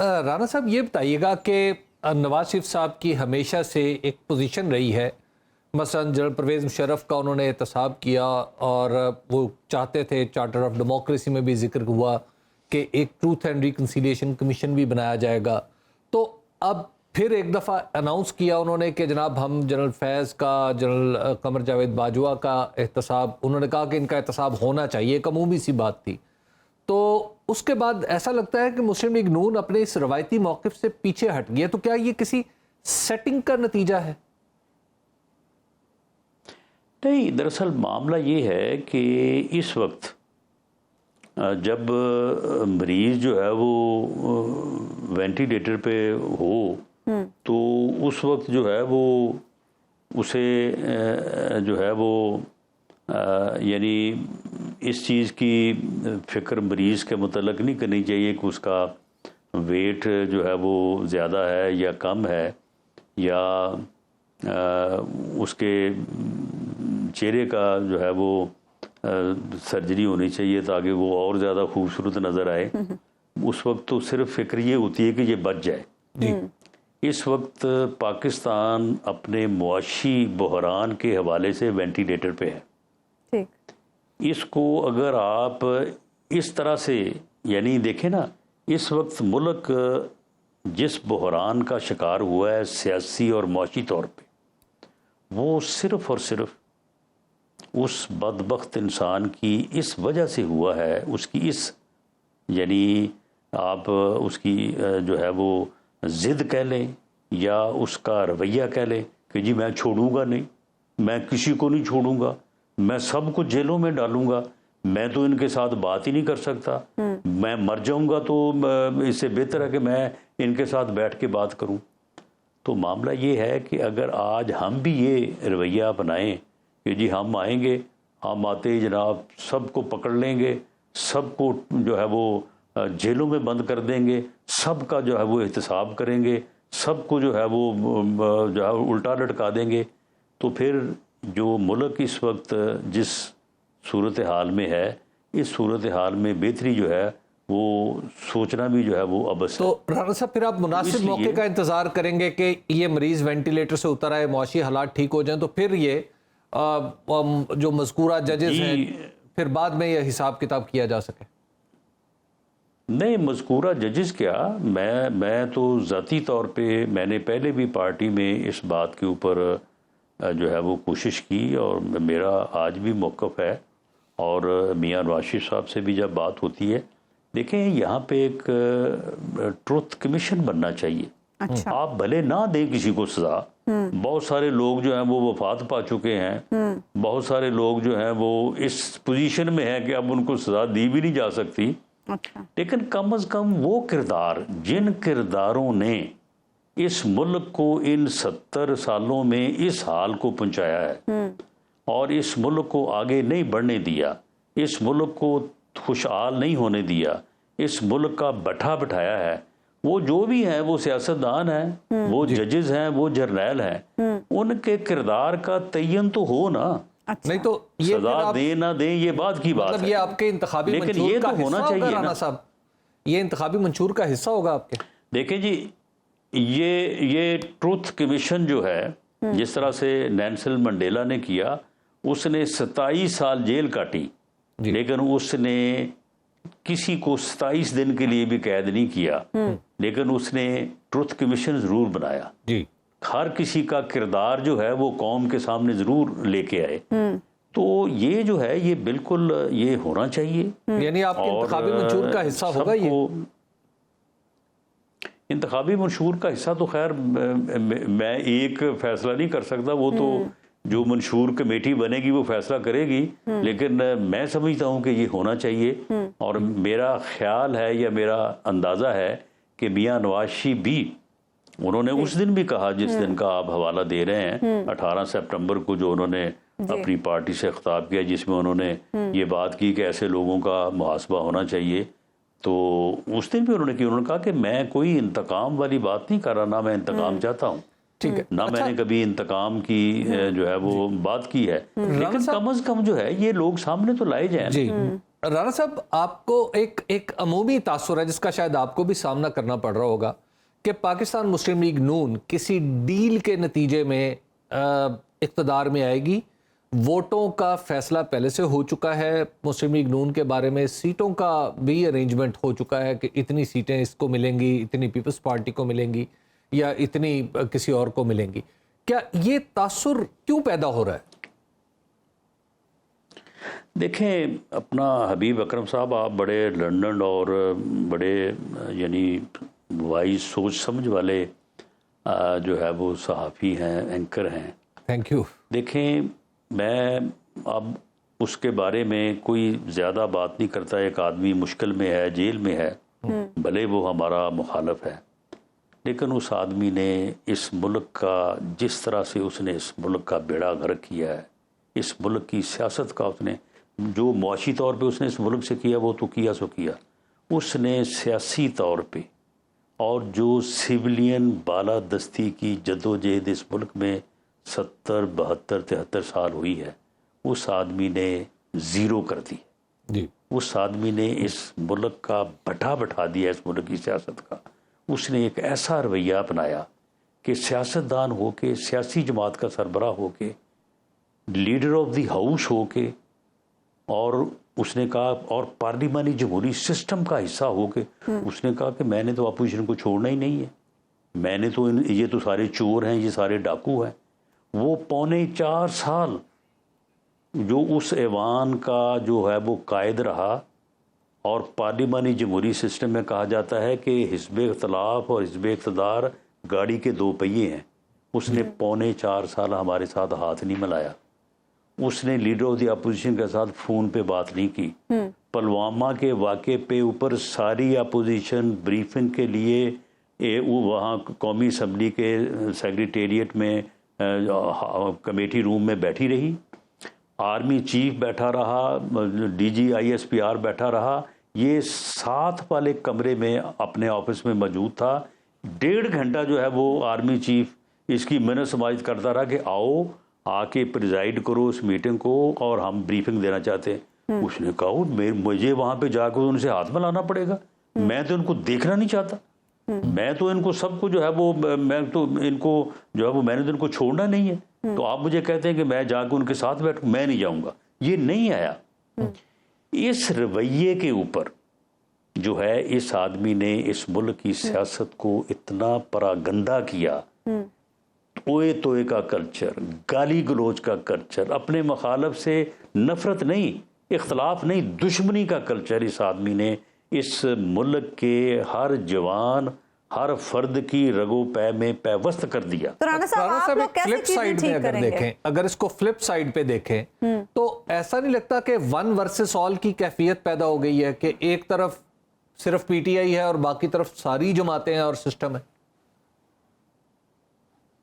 राणा साहब ये बताइएगा कि नवाज शरीफ साहब की हमेशा से एक पोजीशन रही है, मसलन जनरल परवेज़ मुशर्रफ का उन्होंने एहतसाब किया और वो चाहते थे, चार्टर ऑफ डेमोक्रेसी में भी जिक्र हुआ कि एक ट्रूथ एंड रिकन्सिलिएशन कमीशन भी बनाया जाएगा। तो अब फिर एक दफ़ा अनाउंस किया उन्होंने कि जनाब हम जनरल फैज़ का, जनरल कमर जावेद बाजवा का एहतसाब, उन्होंने कहा कि इनका एहतसाब होना चाहिए, एक अमूमी सी बात थी। तो उसके बाद ऐसा लगता है कि मुस्लिम लीग नून अपने इस रवायती मौक़िफ़ से पीछे हट गया। तो क्या ये किसी सेटिंग का नतीजा है? नहीं, दरअसल मामला ये है कि इस वक्त जब मरीज़ जो है वो वेंटिलेटर पे हो तो उस वक्त जो है वो उसे जो है वो यानी इस चीज़ की फ़िक्र मरीज़ के मुतल्लिक़ नहीं करनी चाहिए कि उसका वेट जो है वो ज़्यादा है या कम है, या उसके चेहरे का जो है वो सर्जरी होनी चाहिए ताकि वो और ज़्यादा खूबसूरत नज़र आए। उस वक्त तो सिर्फ फ़िक्र ये होती है कि ये बच जाए। इस वक्त पाकिस्तान अपने मुआशी बहरान के हवाले से वेंटिलेटर पे है। ठीक। इसको अगर आप इस तरह से यानी देखें ना, इस वक्त मुल्क जिस बहरान का शिकार हुआ है सियासी और मुआशी तौर पे, वो सिर्फ़ और सिर्फ उस बदबख्त इंसान की इस वजह से हुआ है, उसकी इस यानी आप उसकी जो है वो ज़िद कह लें या उसका रवैया कह लें कि जी मैं छोड़ूंगा नहीं, मैं किसी को नहीं छोड़ूंगा, मैं सबको जेलों में डालूंगा, मैं तो इनके साथ बात ही नहीं कर सकता, मैं मर जाऊंगा तो इससे बेहतर है कि मैं इनके साथ बैठ के बात करूं। तो मामला ये है कि अगर आज हम भी ये रवैया अपनाएं कि जी हम आएंगे, हम आते ही जनाब सबको पकड़ लेंगे, सबको जो है वो जेलों में बंद कर देंगे, सबका जो है वो एहतसाब करेंगे, सबको जो है वो जो है उल्टा लटका देंगे, तो फिर जो मुल्क इस वक्त जिस सूरत हाल में है, इस सूरत हाल में बेहतरी जो है वो सोचना भी जो है वो अबस है। तो राणा साहब फिर आप मुनासिब मौके का इंतज़ार करेंगे कि ये मरीज़ वेंटिलेटर से उतर आए, मुआशी हालात ठीक हो जाएं, तो फिर ये जो मज़कूरा जजेस हैं फिर बाद में यह हिसाब किताब किया जा सके? नहीं, मज़कूरा जजेस क्या, मैं तो ज़ाती तौर पे मैंने पहले भी पार्टी में इस बात के ऊपर जो है वो कोशिश की और मेरा आज भी मौक़िफ़ है, और मियां नवाज शरीफ साहब से भी जब बात होती है, देखें यहाँ पे एक ट्रुथ कमीशन बनना चाहिए। अच्छा। आप भले ना दें किसी को सज़ा, बहुत सारे लोग जो हैं वो वफात पा चुके हैं, बहुत सारे लोग जो हैं वो इस पोजीशन में हैं कि अब उनको सज़ा दी भी नहीं जा सकती। अच्छा। लेकिन कम अज़ कम वो किरदार, जिन किरदारों ने इस मुल्क को इन 70 सालों में इस हाल को पहुंचाया है और इस मुल्क को आगे नहीं बढ़ने दिया, इस मुल्क को खुशहाल नहीं होने दिया, इस मुल्क का बठा बिठाया है, वो जो भी हैं, वो सियासतदान हैं, वो जजेस हैं, वो जर्नैल हैं, उनके किरदार का तयन तो हो ना। अच्छा। नहीं तो ये सजा दे ना दे ये बात की बात है, ये आपके इंतखाबी लेकिन ये तो होना चाहिए ना साहब, ये इंतखाबी मंशूर का हिस्सा होगा आपके। देखें जी, ये ट्रुथ कमीशन जो है, जिस तरह से नेल्सन मंडेला ने किया, उसने 27 साल जेल काटी, लेकिन उसने किसी को 27 दिन के लिए भी कैद नहीं किया, लेकिन उसने ट्रुथ कमीशन जरूर बनाया जी। हर किसी का किरदार जो है वो कौम के सामने जरूर लेके आए। तो ये जो है ये बिल्कुल ये होना चाहिए, यानी आपके इंतखाबी मंशूर का हिस्सा होगा ये। इंतखाबी मंशूर का हिस्सा तो खैर मैं एक फैसला नहीं कर सकता, वो तो जो मंशूर कमेटी बनेगी वो फैसला करेगी, लेकिन मैं समझता हूँ कि ये होना चाहिए। और मेरा ख्याल है या मेरा अंदाज़ा है कि मियां नवाज शरीफ भी, उन्होंने उस दिन भी कहा जिस दिन का आप हवाला दे रहे हैं, 18 सितंबर को जो उन्होंने अपनी पार्टी से खिताब किया, जिसमें उन्होंने ये बात की कि ऐसे लोगों का मुहासबा होना चाहिए, तो उस दिन भी उन्होंने कहा कि मैं कोई इंतकाम वाली बात नहीं कर रहा, ना मैं इंतकाम चाहता हूँ, ठीक है ना। अच्छा। मैंने कभी इंतकाम की जो है वो बात की है, लेकिन कम अज कम जो है ये लोग सामने तो लाए जाए जी। राणा साहब, आपको एक अमूमी तासुर है जिसका शायद आपको भी सामना करना पड़ रहा होगा कि पाकिस्तान मुस्लिम लीग नून किसी डील के नतीजे में इक़्तिदार में आएगी। वोटों का फैसला पहले से हो चुका है, मुस्लिम लीग नून के बारे में सीटों का भी अरेंजमेंट हो चुका है कि इतनी सीटें इसको मिलेंगी, इतनी पीपल्स पार्टी को मिलेंगी या इतनी किसी और को मिलेंगी। क्या ये तासुर क्यों पैदा हो रहा है? देखें, अपना हबीब अकरम साहब, आप बड़े लर्नड और बड़े यानी वाइज सोच समझ वाले जो है वो सहाफ़ी हैं, एंकर हैं। Thank you. देखें, मैं अब उसके बारे में कोई ज़्यादा बात नहीं करता। एक आदमी मुश्किल में है, जेल में है, भले वो हमारा मुखालफ है, लेकिन उस आदमी ने इस मुल्क का, जिस तरह से उसने इस मुल्क का बेड़ा गर्क किया है, इस मुल्क की सियासत का उसने जो मुआशी तौर पे उसने इस मुल्क से किया वो तो किया सो किया, उसने सियासी तौर पे और जो सिविलियन बालादस्ती की जद्दोजहद इस मुल्क में 70, 72, 73 साल हुई है, उस आदमी ने ज़ीरो कर दी जी। उस आदमी ने इस मुल्क का बैठा दिया, इस मुल्क की सियासत का। उसने एक ऐसा रवैया अपनाया कि सियासतदान होके, सियासी जमात का सरबराह होके, लीडर ऑफ द हाउस होके, और उसने कहा, और पार्लिमानी जमहूरी सिस्टम का हिस्सा होके उसने कहा कि मैंने तो अपोजिशन को छोड़ना ही नहीं है, मैंने तो ये तो सारे चोर हैं, ये सारे डाकू हैं। वो 4.25 साल जो उस ऐवान का जो है वो कायद रहा, और पार्लिमानी जमहूरी सिस्टम में कहा जाता है कि हिज़्ब इख्तिलाफ और हिज़्ब इक़्तिदार गाड़ी के 2 पहिए हैं। उसने 4.25 साल हमारे साथ हाथ नहीं मिलाया। उसने लीडर ऑफ द अपोजिशन के साथ फ़ोन पे बात नहीं की। पुलवामा के वाक़े पे ऊपर सारी अपोजिशन ब्रीफिंग के लिए वहाँ कौमी असम्बली के सेक्रेटेरिएट में कमेटी रूम में बैठी रही। आर्मी चीफ बैठा रहा, DG ISPR बैठा रहा, ये साथ वाले कमरे में अपने ऑफिस में मौजूद था। 1.5 घंटा जो है वो आर्मी चीफ इसकी मिनट समाइज करता रहा कि आओ आके प्रिजाइड करो इस मीटिंग को और हम ब्रीफिंग देना चाहते हैं। उसने कहा मुझे वहाँ पे जाकर उनसे हाथ मिलाना पड़ेगा, मैं तो इनको देखना नहीं चाहता, मैं तो इनको सबको जो है वो, मैं तो इनको जो है वो, मैंने तो इनको छोड़ना नहीं है, तो आप मुझे कहते हैं कि मैं जाकर उनके साथ बैठूं, मैं नहीं जाऊंगा। ये नहीं आया। इस रवैये के ऊपर जो है इस आदमी ने इस मुल्क की सियासत को इतना परागंदा किया। ओए तोए का कल्चर, गाली गलोच का कल्चर, अपने मुखालफ से नफरत नहीं, इख्तलाफ नहीं, दुश्मनी का कल्चर इस आदमी ने इस मुल्क के हर जवान, हर फर्द की रगो पै में पैवस्त कर दिया। तो राणा साहब, आप लोग कैसे फ्लिप साइड पे अगर देखें, अगर इसको फ्लिप साइड पे देखें तो ऐसा नहीं लगता कि 1 वर्सेस ऑल की कैफियत पैदा हो गई है कि एक तरफ सिर्फ PTI है और बाकी तरफ सारी जमातें हैं और सिस्टम है?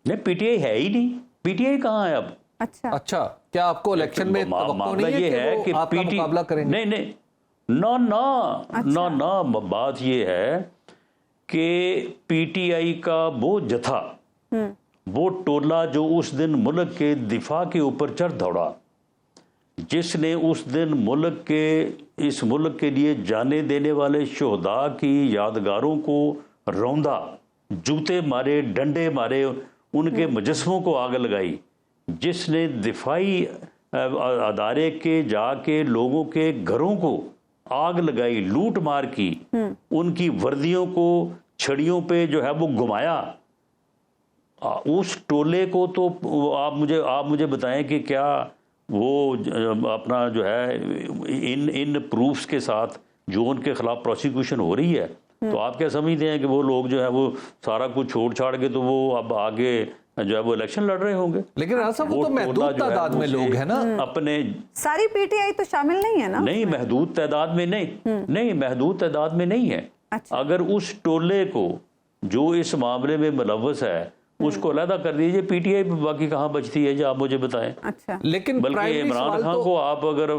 नहीं, PTI है ही नहीं। PTI कहाँ है अब? अच्छा, क्या आपको इलेक्शन में तवक्को नहीं है कि आपका मुकाबला करेंगे? नहीं, ना, बात ये है कि PTI का वो जथा, वो टोला जो उस दिन मुल्क के दिफा के ऊपर चढ़ दौड़ा, जिसने उस दिन इस मुल्क के लिए जाने देने वाले शोहदा की यादगारों को रौंदा, जूते मारे, डंडे मारे, उनके मुजस्समों को आग लगाई, जिसने दिफाई अदारे के जाके लोगों के घरों को आग लगाई, लूट मार की, उनकी वर्दियों को छड़ियों पे जो है वो घुमाया, उस टोले को तो आप मुझे बताएं कि क्या वो अपना जो है इन प्रूफ्स के साथ जो उनके खिलाफ प्रोसिक्यूशन हो रही है, तो आप क्या समझते हैं कि वो लोग जो है वो सारा कुछ छोड़ छाड़ के तो वो अब आगे जो है वो इलेक्शन लड़ रहे होंगे? लेकिन वो तो महदूद तादाद में लोग हैं ना, अपने सारी PTI तो शामिल नहीं है ना? नहीं, महदूद तादाद में नहीं, महदूद तादाद में नहीं है। अच्छा। अगर उस टोले को जो इस मामले में मुलव्वस है उसको अलहदा कर दीजिए, PTI बाकी कहाँ बचती है, जो आप मुझे बताएं। अच्छा। लेकिन बल्कि इमरान खान को आप अगर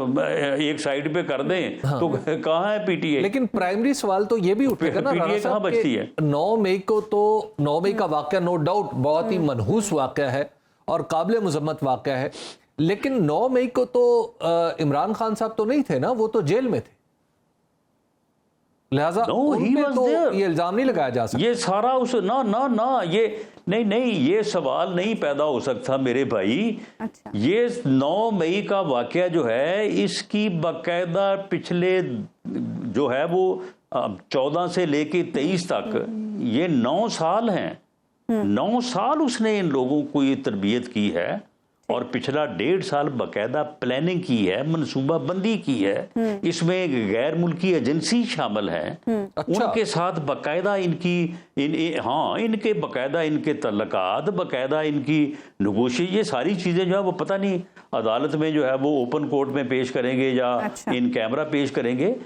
एक साइड पे कर दें तो कहाँ है PTI? लेकिन प्राइमरी सवाल तो ये भी उठेगा ना, PTI कहाँ बचती है? 9 मई को तो 9 मई का वाकया नो डाउट बहुत ही मनहूस वाकया है और काबिल मुजम्मत वाकया है, लेकिन 9 मई को तो इमरान खान साहब तो नहीं थे ना, वो तो जेल में थे। लिहाजा No, उन he पे was तो there. ये इल्जाम नहीं लगाया जा सकता। ये सारा उस ना ना ना ये नहीं ये सवाल नहीं पैदा हो सकता मेरे भाई। अच्छा। ये 9 मई का वाकया जो है इसकी बाकायदा पिछले जो है वो 14 से लेके 23 तक ये 9 साल हैं। 9 साल उसने इन लोगों को ये तरबियत की है और पिछला 1.5 साल बाकायदा प्लानिंग की है, मनसूबाबंदी की है। इसमें गैर मुल्की एजेंसी शामिल है। अच्छा। उनके साथ बाकायदा इनके बाकायदा इनके तल्लकात, बाकायदा इनकी नेगोशिएशन, ये सारी चीजें जो है वो पता नहीं अदालत में जो है वो ओपन कोर्ट में पेश करेंगे या अच्छा। इन कैमरा पेश करेंगे।